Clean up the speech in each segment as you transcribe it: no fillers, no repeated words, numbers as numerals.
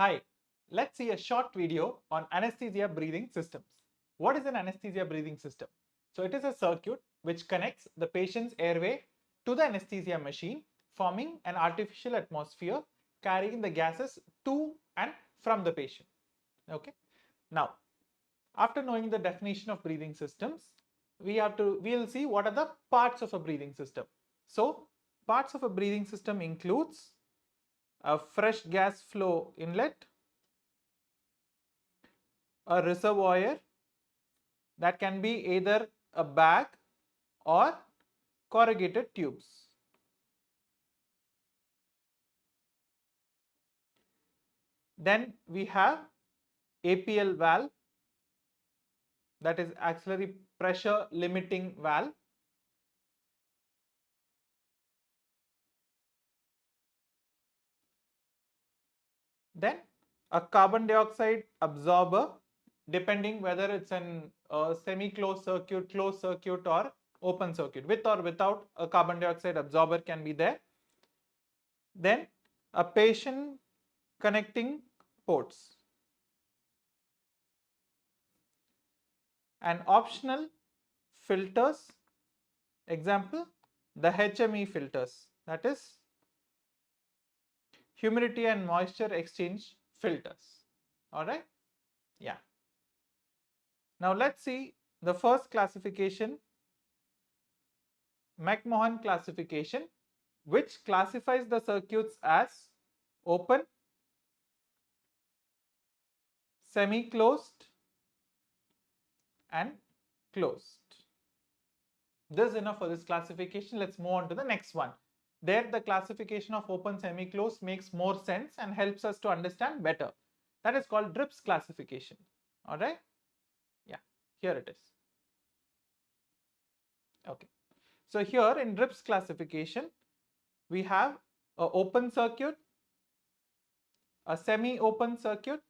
Hi, let's see a short video on anesthesia breathing systems. What is an anesthesia breathing system? So it is a circuit which connects the patient's airway to the anesthesia machine, forming an artificial atmosphere carrying the gases to and from the patient. Okay. Now, after knowing the definition of breathing systems, we'll see what are the parts of a breathing system. So, parts of a breathing system includes a fresh gas flow inlet, a reservoir that can be either a bag or corrugated tubes. Then we have APL valve, that is axillary pressure limiting valve. Then a carbon dioxide absorber, depending whether it's an semi-closed circuit, closed circuit or open circuit. With or without a carbon dioxide absorber can be there. Then a patient connecting ports. And optional filters, example, the HME filters, that is humidity and moisture exchange filters. All right. Yeah. Now let's see the first classification, MacMohan classification, which classifies the circuits as open, semi-closed and closed. This is enough for this classification. Let's move on to the next one. There the classification of open, semi-closed makes more sense and helps us to understand better. That is called DRIPS classification. All right. Yeah, here it is. Okay. So here in DRIPS classification, we have an open circuit, a semi-open circuit,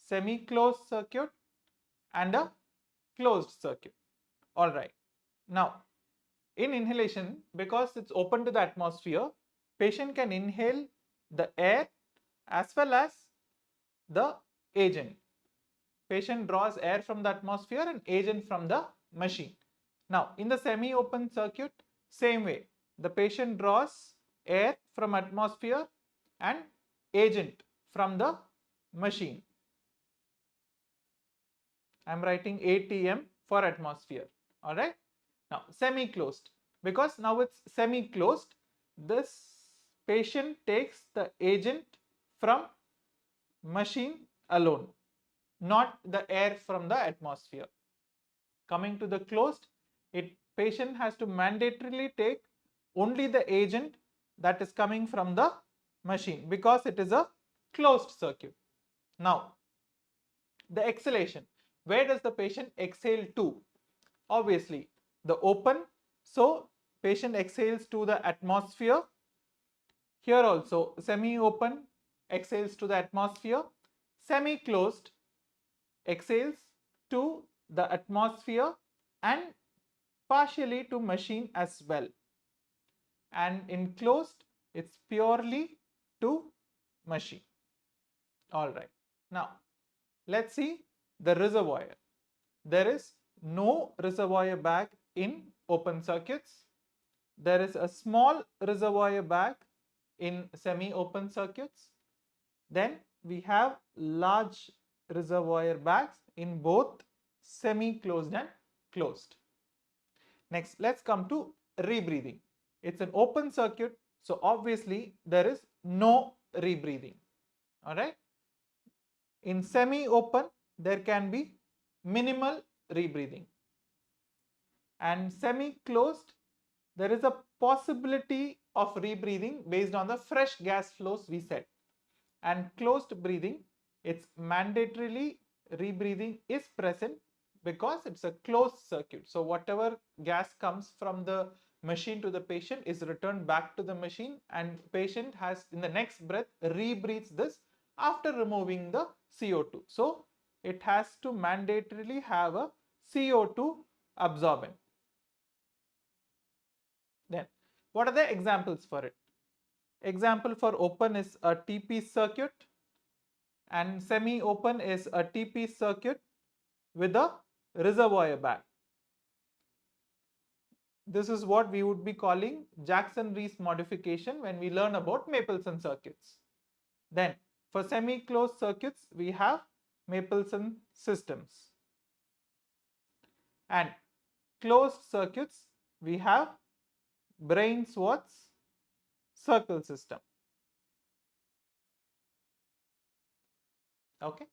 semi-closed circuit and a closed circuit. All right. Now, in inhalation, because it's open to the atmosphere, patient can inhale the air as well as the agent. Patient draws air from the atmosphere and agent from the machine. Now, in the semi-open circuit, same way, the patient draws air from atmosphere and agent from the machine. I'm writing ATM for atmosphere. All right. Now, semi-closed, because now it's semi-closed, this patient takes the agent from machine alone, not the air from the atmosphere. Coming to the closed, patient has to mandatorily take only the agent that is coming from the machine because it is a closed circuit. Now, the exhalation, where does the patient exhale to? Obviously, the open, so patient exhales to the atmosphere. Here also semi-open exhales to the atmosphere, semi-closed exhales to the atmosphere and partially to machine as well, and in closed it's purely to machine. All right. Now let's see the reservoir. There is no reservoir bag in open circuits. There is a small reservoir bag in semi-open circuits. Then we have large reservoir bags in both semi-closed and closed. Next, let's come to rebreathing. It's an open circuit, so obviously there is no rebreathing. All right. In semi-open, there can be minimal rebreathing. And semi-closed, there is a possibility of rebreathing based on the fresh gas flows we said. And closed breathing, it's mandatorily rebreathing is present because it's a closed circuit. So whatever gas comes from the machine to the patient is returned back to the machine, and patient has in the next breath rebreathes this after removing the CO2. So it has to mandatorily have a CO2 absorbent. Then what are the examples for it? Example for open is a TP circuit, and semi-open is a TP circuit with a reservoir bag. This is what we would be calling Jackson-Reese modification when we learn about Mapleson circuits. Then for semi-closed circuits, we have Mapleson systems. And closed circuits, we have Bain-Schwartz circle system. Okay.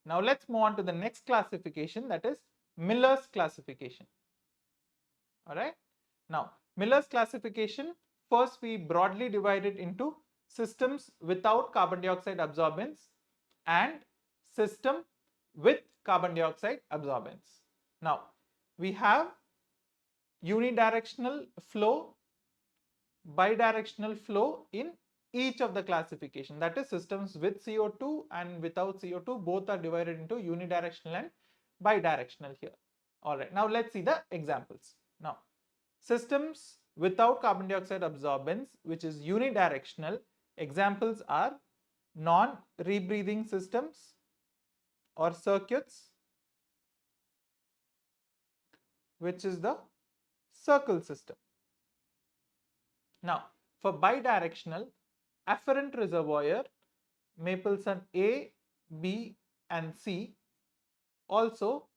Now let's move on to the next classification, that is Miller's classification. All right. Now Miller's classification, first we broadly divide it into systems without carbon dioxide absorbance and system with carbon dioxide absorbance. Now we have unidirectional flow, bidirectional flow in each of the classification, that is systems with CO2 and without CO2, both are divided into unidirectional and bidirectional here. All right, now let's see the examples. Now systems without carbon dioxide absorbance, which is unidirectional, examples are non-rebreathing systems or circuits, which is the circle system. Now for bidirectional, afferent reservoir, Mapleson A, B and C, also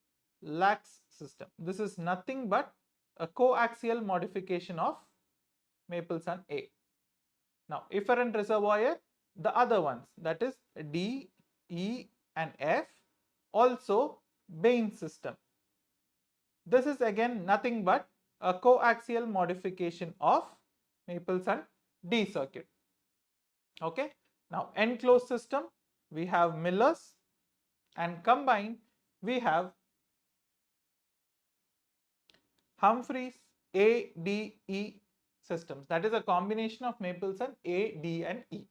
lax system. This is nothing but a coaxial modification of Mapleson A. Now efferent reservoir, the other ones, that is D, E and F, also Bain system. This is again nothing but a coaxial modification of Mapleson D circuit. Okay. Now enclosed system, we have Miller's, and combined we have Humphreys A, D, E systems. That is a combination of Mapleson A, D and E.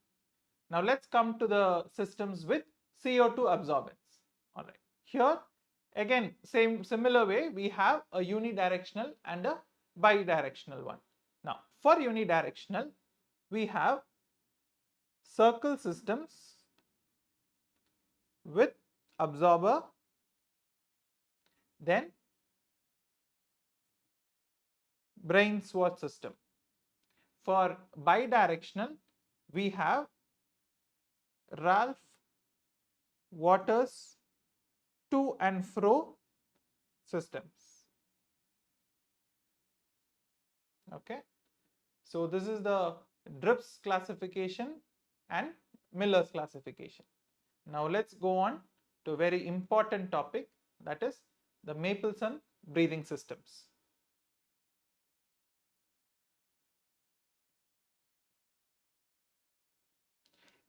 Now let's come to the systems with CO2 absorbance. All right. Here again similar way, we have a unidirectional and a bidirectional one. Now for unidirectional, we have circle systems with absorber, then Bain-Schwartz system. For bidirectional, we have Ralph Waters to and fro systems. Okay, so this is the Drips classification and Miller's classification. Now let's go on to a very important topic, that is the Mapleson breathing systems.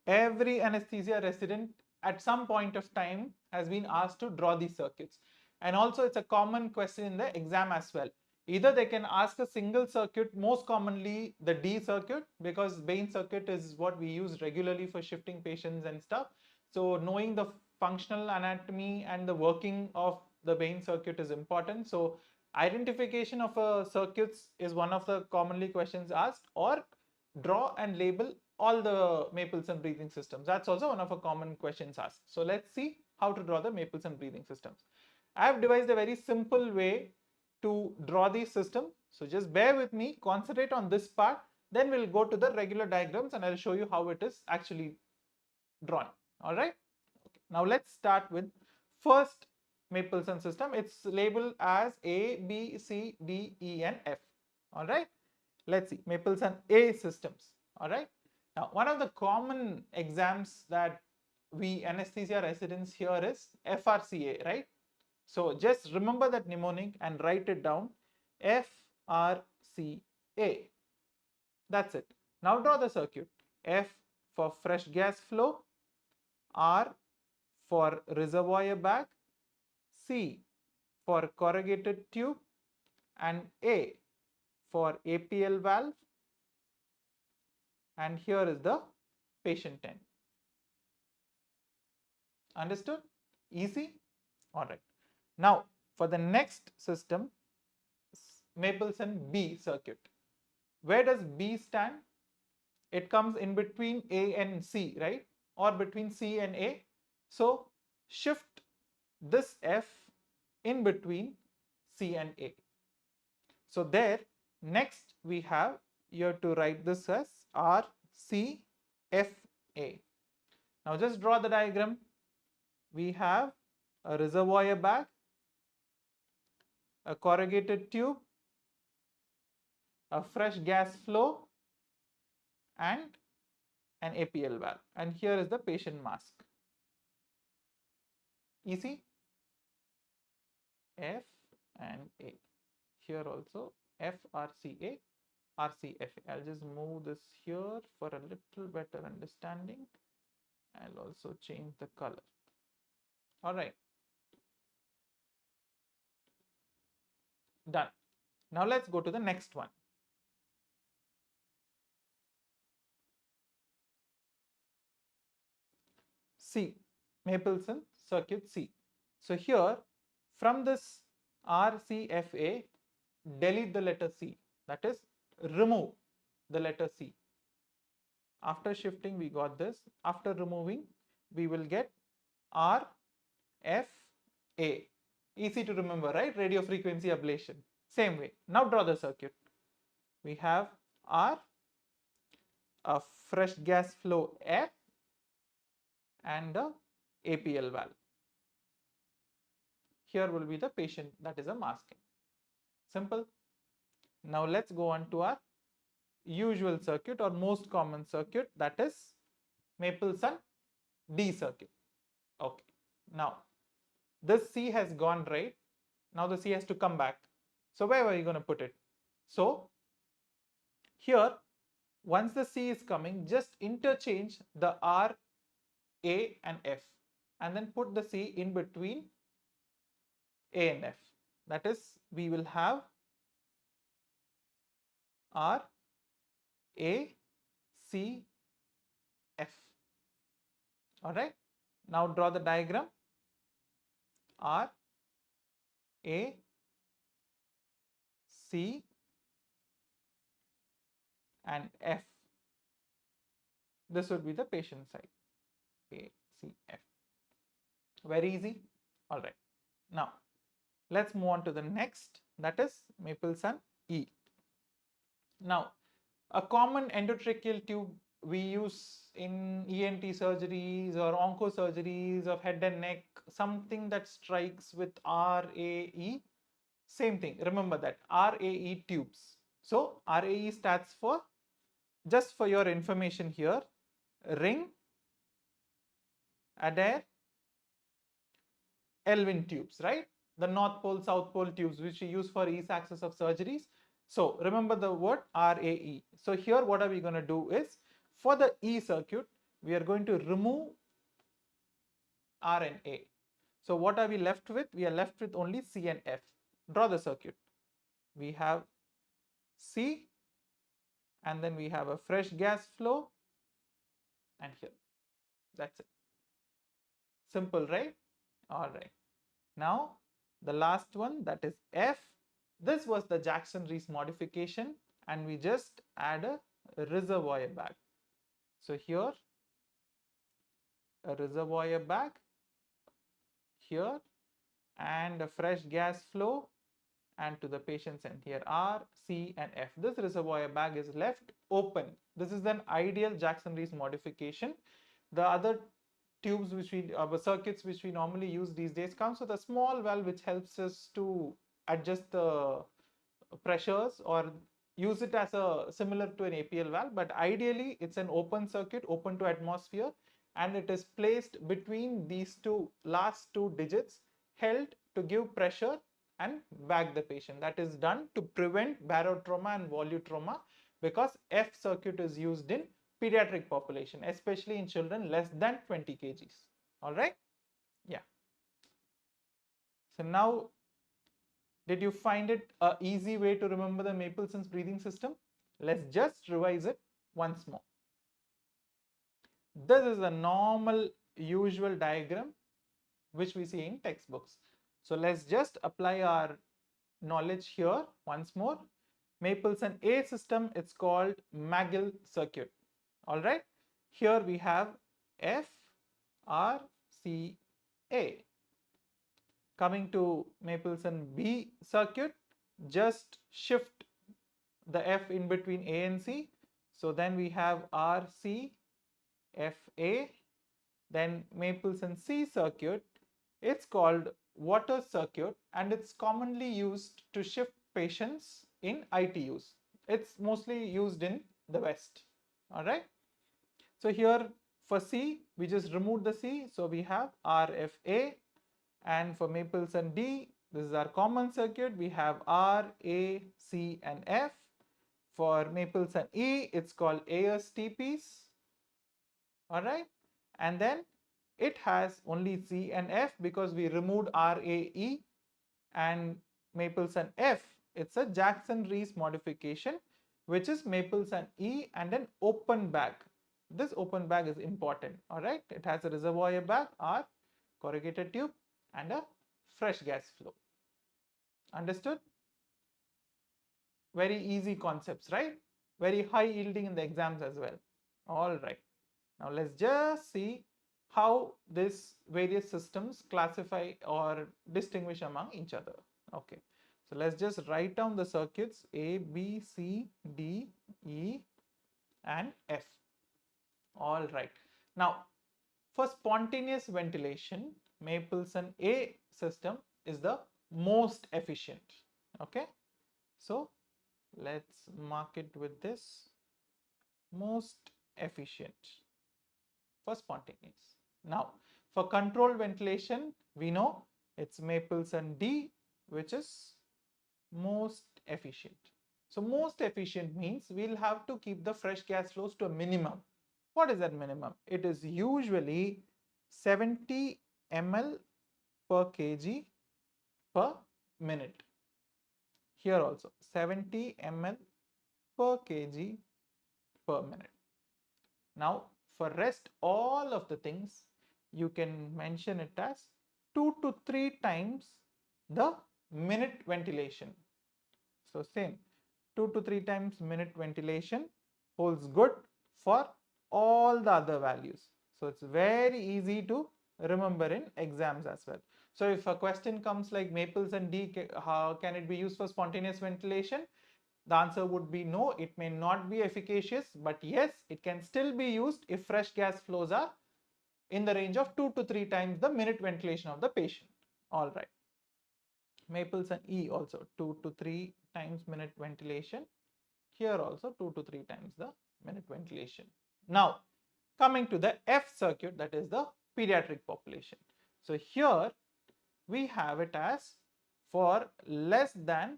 Every anesthesia resident at some point of time has been asked to draw these circuits, and also it's a common question in the exam as well. Either they can ask a single circuit, most commonly the D circuit, because Bain circuit is what we use regularly for shifting patients and stuff. So knowing the functional anatomy and the working of the Bain circuit is important. So identification of a circuits is one of the commonly questions asked, or draw and label all the Mapleson breathing systems. That's also one of the common questions asked. So let's see how to draw the Mapleson breathing systems. I have devised a very simple way to draw these systems. So just bear with me, concentrate on this part, then we'll go to the regular diagrams and I'll show you how it is actually drawn. All right. Okay. Now let's start with first Mapleson system. It's labeled as A, B, C, D, E and F. All right. Let's see Mapleson A systems. All right. Now one of the common exams that we anesthesia residents hear is FRCA, right? So just remember that mnemonic and write it down, FRCA. That's it. Now draw the circuit. F for fresh gas flow, R for reservoir bag, C for corrugated tube, and A for APL valve, and here is the patient end. Understood? Easy? All right. Now for the next system, Mapleson B circuit. Where does B stand? It comes in between A and C, right? Or between C and A. So shift this F in between C and A. So there, next we have, you have to write this as RCFA. Now just draw the diagram. We have a reservoir bag, a corrugated tube, a fresh gas flow, and an APL valve. And here is the patient mask. Easy? F and A. Here also FRCA, RCFA. I'll just move this here for a little better understanding. I'll also change the color. All right. Done. Now let's go to the next one. C, Mapleson Circuit C. So here, from this RCFA, delete the letter C. That is, remove the letter C. After shifting, we got this. After removing, we will get RFA. Easy to remember, right? Radio frequency ablation. Same way. Now draw the circuit. We have R, a fresh gas flow F, and the APL valve. Here will be the patient, that is a masking. Simple. Now let's go on to our usual circuit or most common circuit, that is Mapleson D circuit. Okay. Now this C has gone right. Now the C has to come back. So where are you going to put it? So here, once the C is coming, just interchange the R, A and F, and then put the C in between A and F. That is, we will have R, A, C, F. All right. Now draw the diagram. R, A, C and F. This would be the patient side. A, C, F. Very easy. All right. Now let's move on to the next, that is Mapleson E. Now, a common endotracheal tube we use in ENT surgeries or onco surgeries of head and neck, something that strikes with RAE. Same thing. Remember that RAE tubes. So RAE stands for, just for your information here, ring, Adair, Elvin tubes, right? The North Pole, South Pole tubes, which we use for east access of surgeries. So remember the word RAE. So here what are we going to do is, for the E circuit, we are going to remove R and A. So what are we left with? We are left with only C and F. Draw the circuit. We have C, and then we have a fresh gas flow, and here. That's it. Simple, right? All right. Now the last one, that is F. This was the Jackson-Reese modification, and we just add a reservoir bag. So here a reservoir bag, here, and a fresh gas flow, and to the patient's end here R, C and F. This reservoir bag is left open. This is an ideal Jackson-Reese modification. The other tubes which we, circuits which we normally use these days comes with a small valve which helps us to adjust the pressures or use it as a similar to an APL valve, but ideally it's an open circuit, open to atmosphere, and it is placed between these two last two digits, held to give pressure and bag the patient. That is done to prevent barotrauma and volutrauma, because F circuit is used in pediatric population, especially in children less than 20 kgs. All right. Yeah. So now, did you find it an easy way to remember the Mapleson's breathing system? Let's just revise it once more. This is a normal usual diagram which we see in textbooks. So let's just apply our knowledge here once more. Mapleson A system, it's called Magill circuit. All right. Here we have F, R, RCA. Coming to Mapleson B circuit, just shift the F in between A and C. So then we have RCFA. Then Mapleson C circuit, it's called water circuit and it's commonly used to shift patients in ITUs. It's mostly used in the West. All right. So here for C, we just removed the C. So we have RFA. And for Mapleson D, this is our common circuit. We have R, A, C, and F. For Mapleson E, it's called ASTPs. All right. And then it has only C and F because we removed RAE. And Mapleson F, it's a Jackson-Reese modification, which is Mapleson E and an open bag. This open bag is important. All right. It has a reservoir bag, R, corrugated tube, and a fresh gas flow. Understood? Very easy concepts, right? Very high yielding in the exams as well. All right. Now let's just see how these various systems classify or distinguish among each other. Okay. So let's just write down the circuits A, B, C, D, E, and F. All right. Now, for spontaneous ventilation, Mapleson A system is the most efficient. Okay. So let's mark it with this, most efficient for spontaneous. Now, for controlled ventilation, we know it's Mapleson D, which is most efficient. So most efficient means we'll have to keep the fresh gas flows to a minimum. What is that minimum? It is usually 70 ml per kg per minute. Here also 70 ml per kg per minute. Now for rest all of the things, you can mention it as 2 to 3 times the minute ventilation. So same 2 to 3 times minute ventilation holds good for all the other values. So it's very easy to remember in exams as well. So if a question comes like Mapleson D, how can it be used for spontaneous ventilation? The answer would be no, it may not be efficacious, but yes, it can still be used if fresh gas flows are in the range of 2 to 3 times the minute ventilation of the patient. All right. Mapleson E also 2 to 3 times minute ventilation. Here also 2 to 3 times the minute ventilation. Now, coming to the F circuit, that is the pediatric population. So here we have it as for less than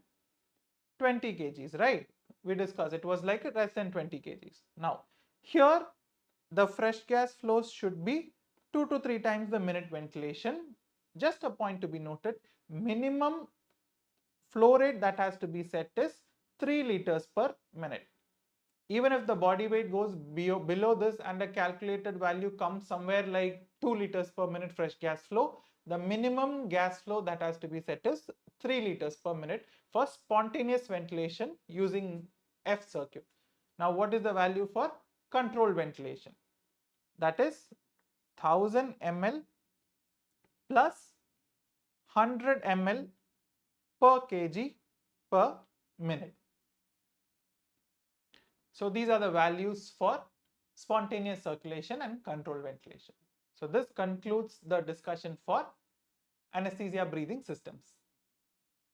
20 kgs, right? We discussed it was like less than 20 kgs. Now, here the fresh gas flows should be 2 to 3 times the minute ventilation. Just a point to be noted, minimum flow rate that has to be set is 3 liters per minute. Even if the body weight goes below this and a calculated value comes somewhere like 2 liters per minute fresh gas flow, the minimum gas flow that has to be set is 3 liters per minute for spontaneous ventilation using F circuit. Now, what is the value for controlled ventilation? That is 1000 ml plus 100 ml per kg per minute. So these are the values for spontaneous circulation and controlled ventilation. So this concludes the discussion for anesthesia breathing systems.